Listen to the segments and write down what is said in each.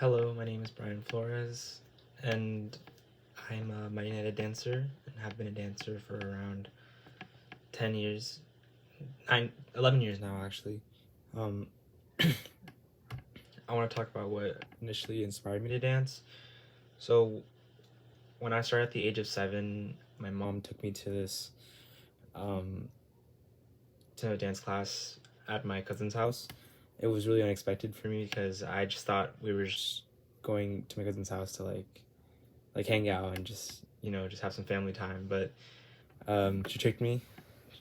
Hello, my name is Brian Flores, and I'm a marionette dancer and have been a dancer for around 10 years, 11 years now, actually. Um, I want to talk about what initially inspired me to dance. So, when I started at the age of 7, my mom took me to um, to a dance class at my cousin's house. It was really unexpected for me because I just thought we were just going to my cousin's house to like hang out and just have some family time. But she tricked me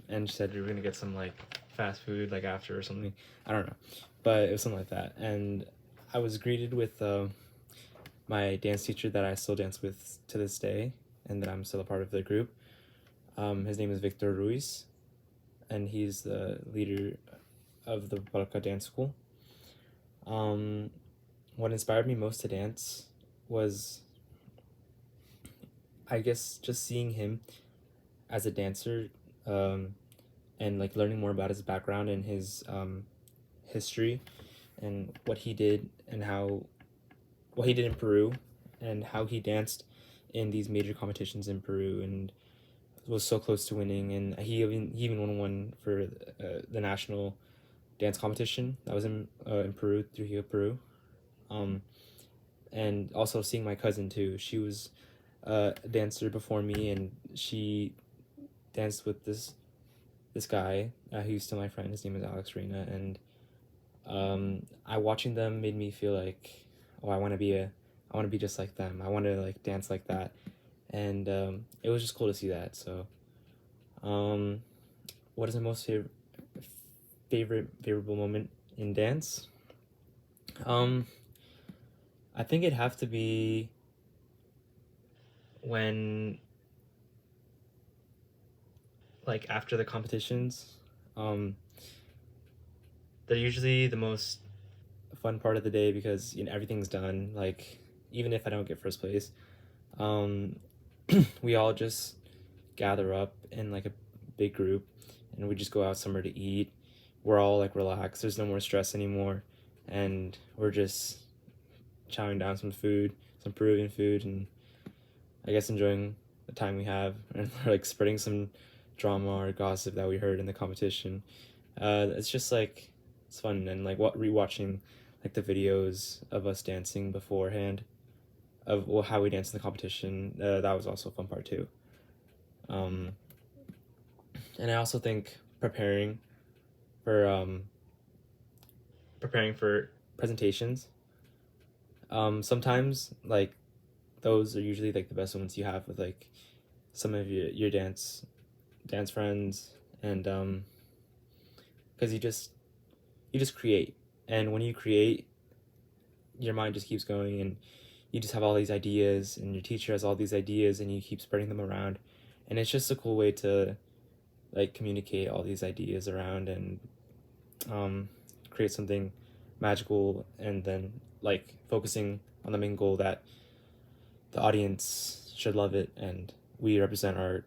and she said we were gonna get some like fast food like after or something. I don't know, but it was something like that. And I was greeted with my dance teacher that I still dance with to this day, and that I'm still a part of the group. His name is Victor Ruiz, and he's the leader of the Barca Dance School. What inspired me most to dance was, I guess, just seeing him as a dancer, and like learning more about his background and his history and what he did and what he did in Peru and how he danced in these major competitions in Peru and was so close to winning. And he even won one for the national dance competition that was in Peru, Trujillo, Peru. And also seeing my cousin too. She was a dancer before me, and she danced with this guy who's still my friend. His name is Alex Reina, and I watching them made me feel like, oh, I want to be just like them. I want to like dance like that, and it was just cool to see that. So, what is my most favorable moment in dance? I think it'd have to be when, like, after the competitions, they're usually the most fun part of the day because everything's done. Like, even if I don't get first place, um, we all just gather up in like a big group, and we just go out somewhere to eat. We're all like relaxed. There's no more stress anymore, and we're just chowing down some food, some Peruvian food, and I guess enjoying the time we have, and like spreading some drama or gossip that we heard in the competition. It's just like it's fun, and like rewatching like the videos of us dancing beforehand of how we danced in the competition. That was also a fun part too. And I also think for preparing for presentations. Sometimes like those are usually like the best ones you have with like some of your dance friends, and because you just create, and when you create, your mind just keeps going, and you just have all these ideas, and your teacher has all these ideas, and you keep spreading them around, and it's just a cool way to like communicate all these ideas around and create something magical, and then like focusing on the main goal that the audience should love it, and we represent our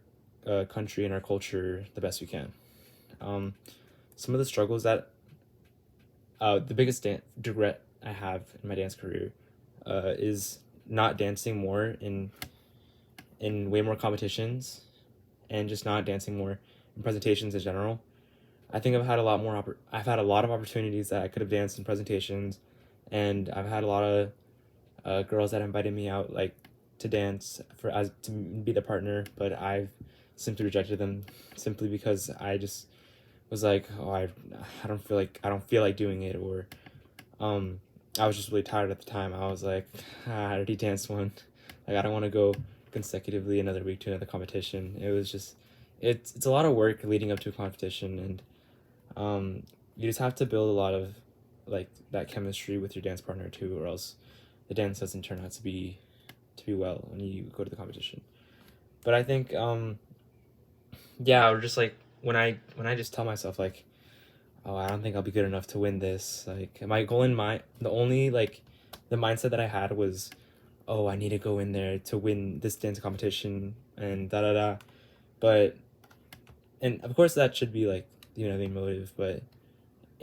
country and our culture the best we can. Some of the struggles that the biggest regret I have in my dance career is not dancing more in way more competitions, and just not dancing more in presentations in general. I think I've had a lot of opportunities that I could have danced in presentations, and I've had a lot of girls that invited me out like to dance to be the partner, but I've simply rejected them simply because I just was like, oh, I don't feel like doing it, or I was just really tired at the time. I was like, I already danced one, like I don't want to go consecutively another week to another competition. It was just it's a lot of work leading up to a competition, and you just have to build a lot of like that chemistry with your dance partner too, or else the dance doesn't turn out to be well when you go to the competition. But I think yeah, or just like when I just tell myself like, oh, I don't think I'll be good enough to win this. Like my goal in mind, the mindset that I had was, oh, I need to go in there to win this dance competition and da da da. But and of course that should be like the main motive, but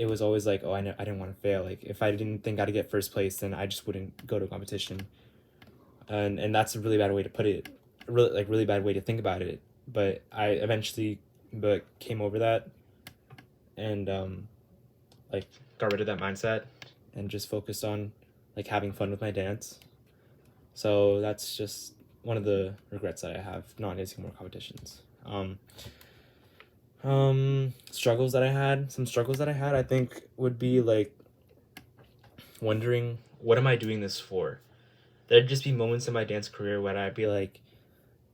it was always like, oh, I didn't want to fail. Like if I didn't think I'd get first place, then I just wouldn't go to a competition. And that's a really bad way to put it. Really bad way to think about it. But I eventually came over that, and like got rid of that mindset and just focused on like having fun with my dance. So that's just one of the regrets that I have, not dancing more competitions. Struggles that I had. Some struggles that I had, I think, would be like wondering, what am I doing this for? There'd just be moments in my dance career where I'd be like,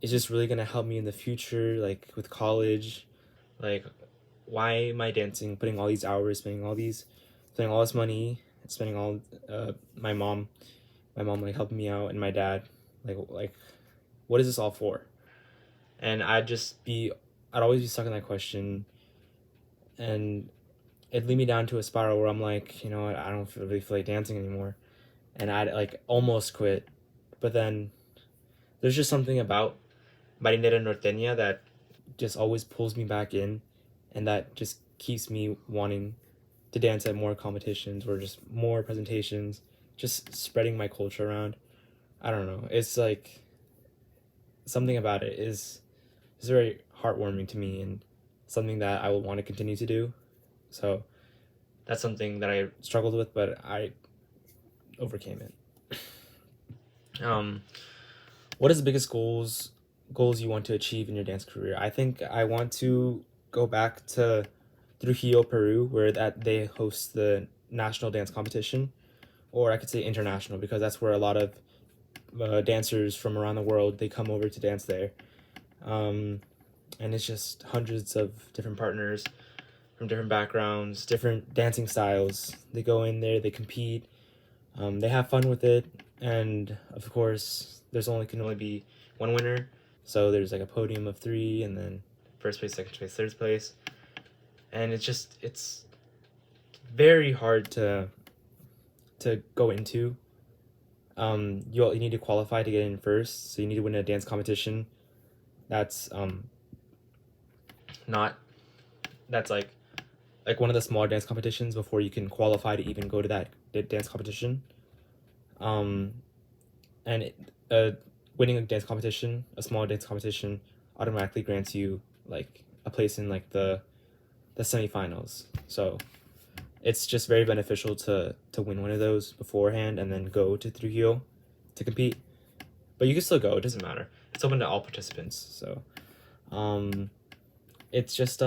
is this really gonna help me in the future, like with college? Like, why am I dancing, putting all these hours, spending all this money, spending all my mom like helping me out, and my dad, like what is this all for? And I'd always be stuck in that question, and it'd lead me down to a spiral where I'm like, you know what, I don't really feel like dancing anymore, and I'd like almost quit, but then there's just something about Marinera Norteña that just always pulls me back in, and that just keeps me wanting to dance at more competitions or just more presentations, just spreading my culture around. I don't know. It's like something about it is very heartwarming to me, and something that I will want to continue to do. So that's something that I struggled with, but I overcame it. What is the biggest goals you want to achieve in your dance career? I think I want to go back to Trujillo, Peru, where they host the national dance competition, or I could say international, because that's where a lot of dancers from around the world, they come over to dance there. And it's just hundreds of different partners from different backgrounds, different dancing styles. They go in there, they compete, they have fun with it, and of course, can only be one winner. So there's like a podium of 3, and then first place, second place, third place, and it's very hard to go into. You need to qualify to get in first, so you need to win a dance competition. That's not that's like one of the smaller dance competitions before you can qualify to even go to that dance competition. And winning a dance competition, a small dance competition, automatically grants you like a place in like the semifinals. So it's just very beneficial to win one of those beforehand and then go to Trujillo to compete. But you can still go, it doesn't matter. It's open to all participants. So it's just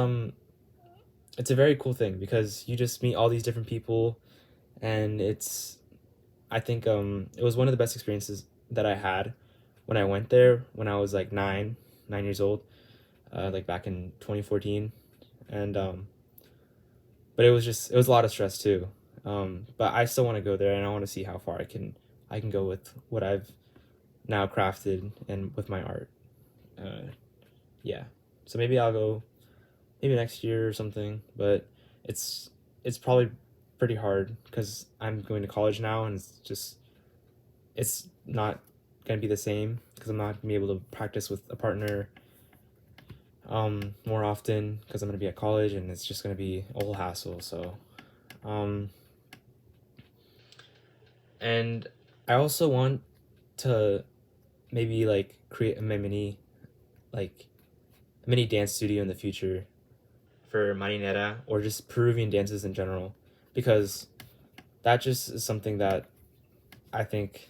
it's a very cool thing because you just meet all these different people, and I think it was one of the best experiences that I had when I went there when I was like 9 years old, like back in 2014. And but it was a lot of stress too. But I still want to go there, and I want to see how far I can go with what I've now crafted and with my art. Yeah, so maybe I'll go maybe next year or something, but it's probably pretty hard because I'm going to college now, and it's not gonna be the same because I'm not gonna be able to practice with a partner more often because I'm gonna be at college, and it's just gonna be a whole hassle. So and I also want to maybe like create a mini dance studio in the future for marinera or just Peruvian dances in general, because that just is something that I think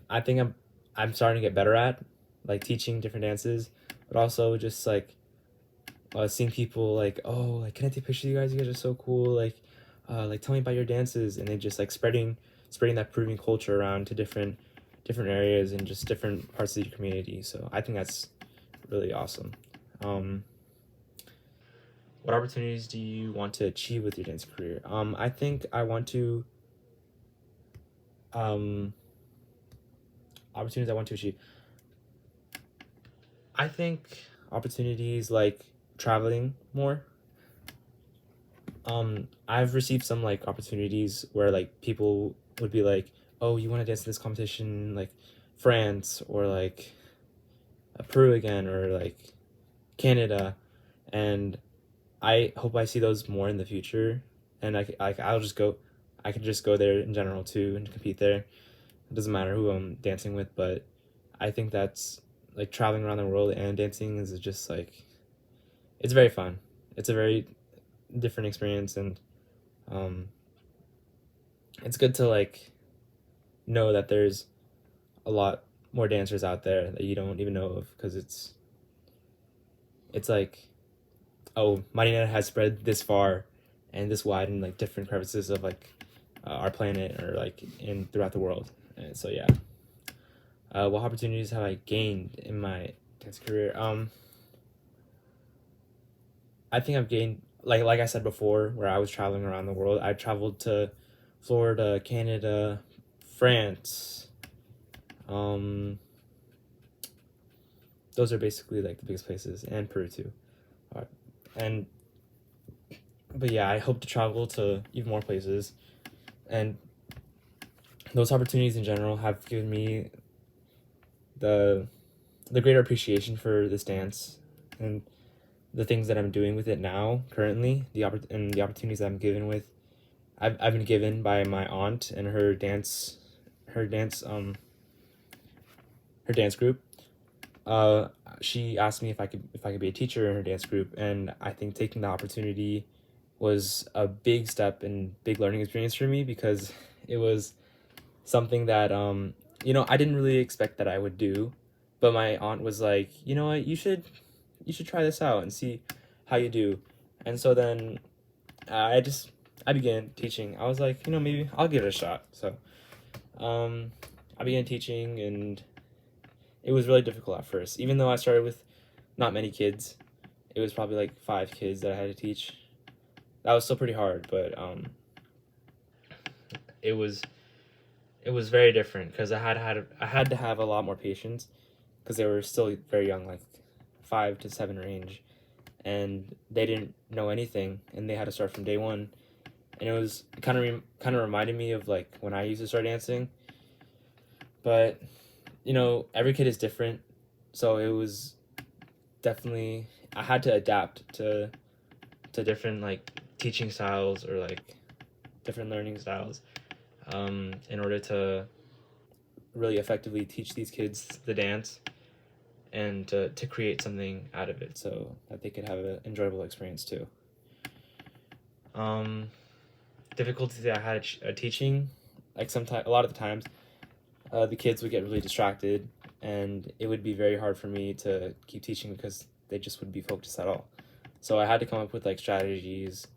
I'm starting to get better at, like teaching different dances, but also just like seeing people like, oh, like, can I take pictures of you guys? You guys are so cool. Like tell me about your dances, and then just like spreading that Peruvian culture around to different areas and just different parts of the community. So I think that's really awesome. What opportunities do you want to achieve with your dance career? I think I want to opportunities I want to achieve. I think opportunities like traveling more. I've received some like opportunities where like people would be like, oh, you want to dance in this competition in like France or like Peru again or like Canada, and I hope I see those more in the future, and I can just go there in general too and compete there. It doesn't matter who I'm dancing with, but I think that's like traveling around the world and dancing is just like it's very fun. It's a very different experience, and um, it's good to like know that there's a lot more dancers out there that you don't even know of because it's like, oh, Marina has spread this far and this wide in like different crevices of like our planet or like in throughout the world. And so yeah, what opportunities have I gained in my dance career? I think I've gained like I said before, where I was traveling around the world. I traveled to Florida, Canada, France. Um, those are basically like the biggest places, and Peru too. And but yeah, I hope to travel to even more places, and those opportunities in general have given me the greater appreciation for this dance and the things that I'm doing with it now currently, and the opportunities that I'm given with I've been given by my aunt and her dance her dance group. uh she asked me if I could be a teacher in her dance group, and I think taking the opportunity was a big step and big learning experience for me, because it was something that I didn't really expect that I would do, but my aunt was like, you know what, you should try this out and see how you do. And so then I began teaching. I was like, maybe I'll give it a shot. So um I began teaching, and it was really difficult at first, even though I started with not many kids. It was probably like 5 kids that I had to teach. That was still pretty hard, but it was very different because I had to have a lot more patience because they were still very young, like 5 to 7 range, and they didn't know anything, and they had to start from day one. And it was kind of reminded me of like when I used to start dancing, but every kid is different, so it was definitely, I had to adapt to different like teaching styles or like different learning styles, in order to really effectively teach these kids the dance and to create something out of it so that they could have an enjoyable experience too. Um, Difficulties that I had teaching, like sometimes, a lot of the times, the kids would get really distracted, and it would be very hard for me to keep teaching because they just wouldn't be focused at all. So I had to come up with like strategies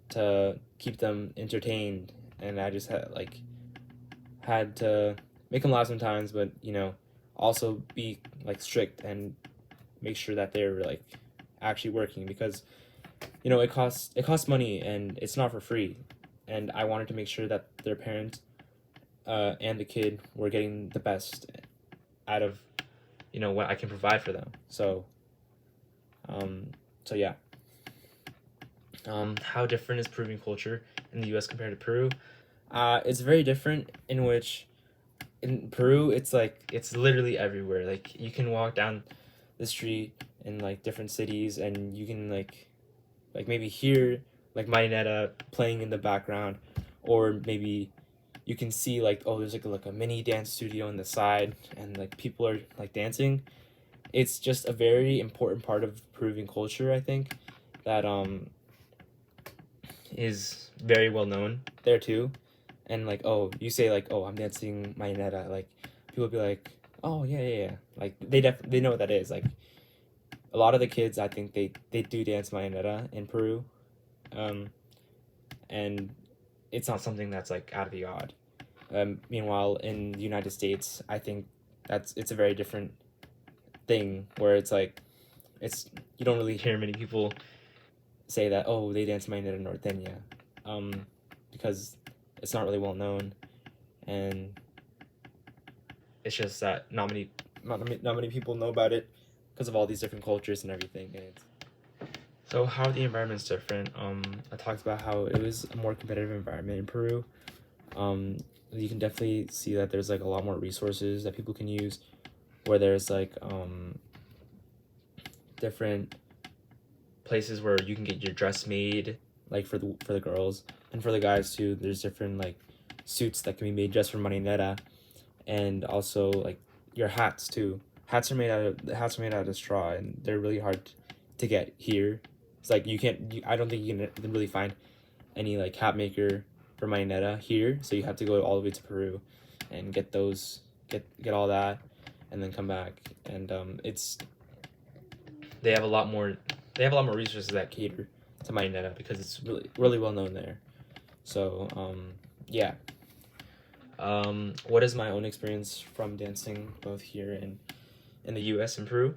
to keep them entertained, and I just had to make them laugh sometimes, but also be like strict and make sure that they're like actually working, because it costs money and it's not for free, and I wanted to make sure that their parents and the kid were getting the best out of what I can provide for them. So yeah. How different is Peruvian culture in the U.S. compared to Peru? It's very different, in which in Peru it's like it's literally everywhere. Like you can walk down the street in like different cities, and you can like maybe hear like Marinetta playing in the background, or maybe you can see like, oh, there's like a mini dance studio on the side, and like people are like dancing. It's just a very important part of Peruvian culture, I think, that is very well known there too. And like, oh, you say like, oh, I'm dancing Marinetta, like people be like, oh yeah, yeah, yeah. Like they know what that is. Like a lot of the kids, I think they do dance Marinetta in Peru, um, and it's not something that's like out of the odd. Meanwhile, in the United States, I think it's a very different thing, where it's like it's you don't really hear many people say that, oh, they dance Marinetta Norteña, because it's not really well known, and it's just that not many people know about it because of all these different cultures and everything. And so how the environment's different. I talked about how it was a more competitive environment in Peru. You can definitely see that there's like a lot more resources that people can use, where there's like different places where you can get your dress made, like for the girls, and for the guys too. There's different like suits that can be made just from marinera, and also like your hats too. Hats are made out of straw, and they're really hard to get here. It's like I don't think you can really find any like hat maker for marinera here, so you have to go all the way to Peru and get those, get all that, and then come back. And it's they have a lot more resources that cater to marinera because it's really well known there. So yeah. What is my own experience from dancing both here and in the U.S. and Peru?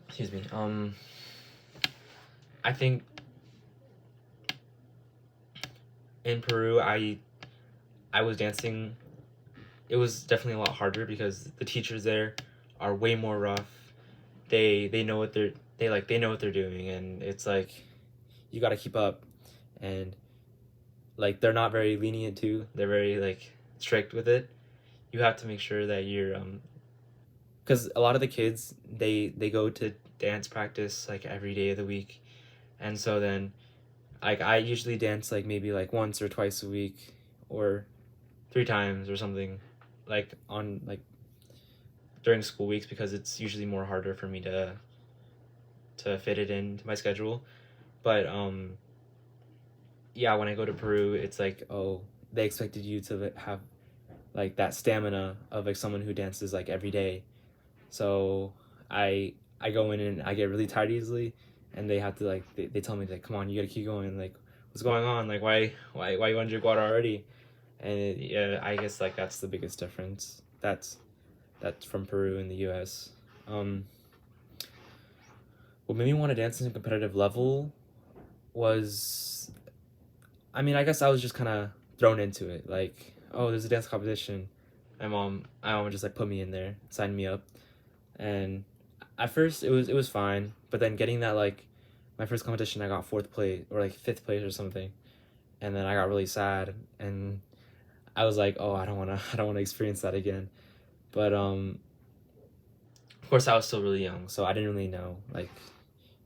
Excuse me. I think in Peru, I was dancing. It was definitely a lot harder because the teachers there are way more rough. They know what they know what they're doing, and it's like you got to keep up, and like they're not very lenient too. They're very like strict with it. You have to make sure that you're because a lot of the kids they go to dance practice like every day of the week, and so then like I usually dance like maybe like once or twice a week or 3 times or something, like on like during school weeks, because it's usually more harder for me to fit it into my schedule. But yeah, when I go to Peru, it's like, oh, they expected you to have like that stamina of like someone who dances like every day. So I go in and I get really tired easily, and they have to like they tell me like, come on, you gotta keep going. Like, what's going on? Like, why you want to drink water already? And yeah, I guess like that's the biggest difference. That's from Peru and the U.S. What made me want to dance in a competitive level was, I mean, I guess I was just kind of thrown into it. Like, oh, there's a dance competition. My mom would just like put me in there, sign me up, and at first it was fine. But then getting that like my first competition, I got fourth place or like fifth place or something, and then I got really sad, and I was like, oh, I don't wanna experience that again. But of course, I was still really young, so I didn't really know like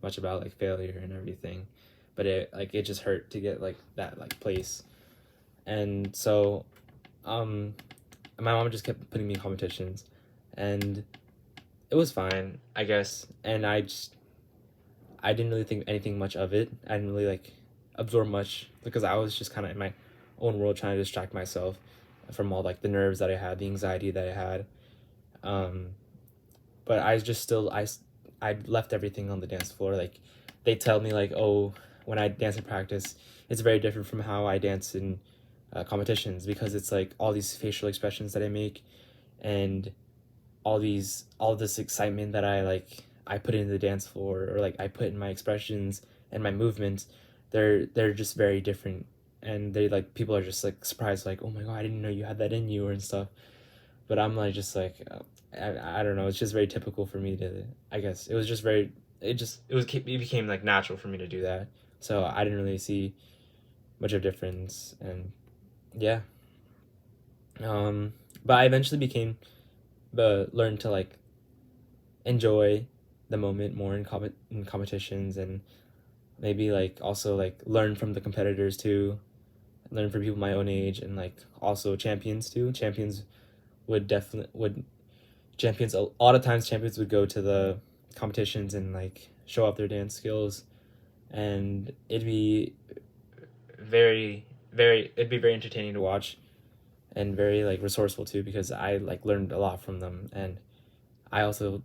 much about like failure and everything. But it just hurt to get like that like place, and so um my mom just kept putting me in competitions, and it was fine, I guess. And I didn't really think anything much of it. I didn't really like absorb much because I was just kind of in my own world trying to distract myself from all like the nerves that I had, the anxiety that I had. Um, but I just still I left everything on the dance floor. Like they tell me like, oh, when I dance in practice, it's very different from how I dance in competitions, because it's like all these facial expressions that I make, and all this excitement that I put into the dance floor, or like I put in my expressions and my movements. They're just very different, and they like people are just like surprised, like, oh my god, I didn't know you had that in you, or and stuff. But I'm like just like I don't know, it's just very typical for me to, I guess it was just very it became like natural for me to do that, so I didn't really see much of a difference. And yeah, but I eventually learned to like enjoy the moment more in competitions, and maybe like also like learn from the competitors too, learn from people my own age, and like also champions too. Would definitely would Champions, a lot of times champions would go to the competitions and like show off their dance skills, and it'd be very entertaining to watch, and very like resourceful too, because I like learned a lot from them, and I also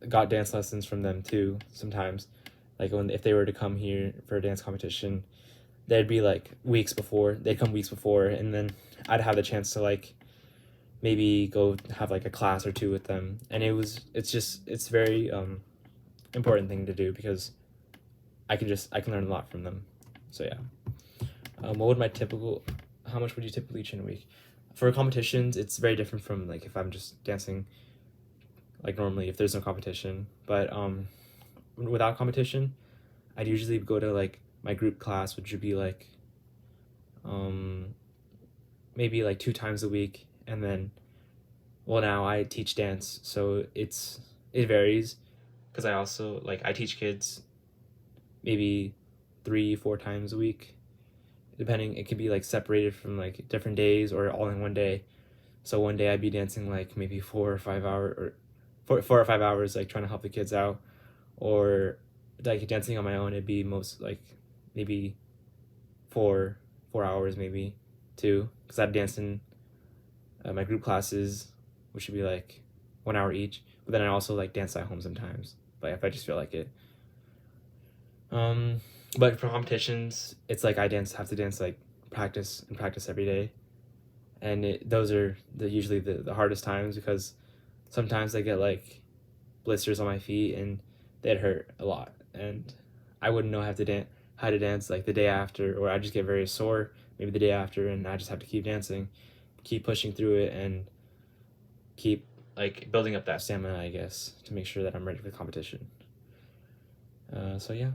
got dance lessons from them too sometimes. Like if they were to come here for a dance competition, they'd be like they'd come weeks before, and then I'd have the chance to like maybe go have like a class or two with them. And it's very important thing to do, because I can learn a lot from them. So yeah. What would my typical How much would you typically train a week? For competitions, it's very different from like if I'm just dancing like normally, if there's no competition. But without competition, I'd usually go to like my group class, which would be like maybe like 2 times a week. And then, well, now I teach dance, so it varies, because I also like I teach kids maybe 3-4 times a week, depending. It could be like separated from like different days or all in one day. So one day I'd be dancing like maybe 4 or 5 hours, or 4 or 5 hours, like trying to help the kids out, or like dancing on my own. It'd be most like maybe 4 hours, maybe two, because I'd dance in my group classes, which would be like 1 hour each. But then I also like dance at home sometimes, like if I just feel like it. Um, but for competitions, it's like have to dance like practice every day, and those are usually the hardest times, because sometimes I get like blisters on my feet and they'd hurt a lot, and I wouldn't know how to dance like the day after, or I just get very sore maybe the day after, and I just have to keep dancing, keep pushing through it, and keep like building up that stamina, I guess, to make sure that I'm ready for the competition. So yeah.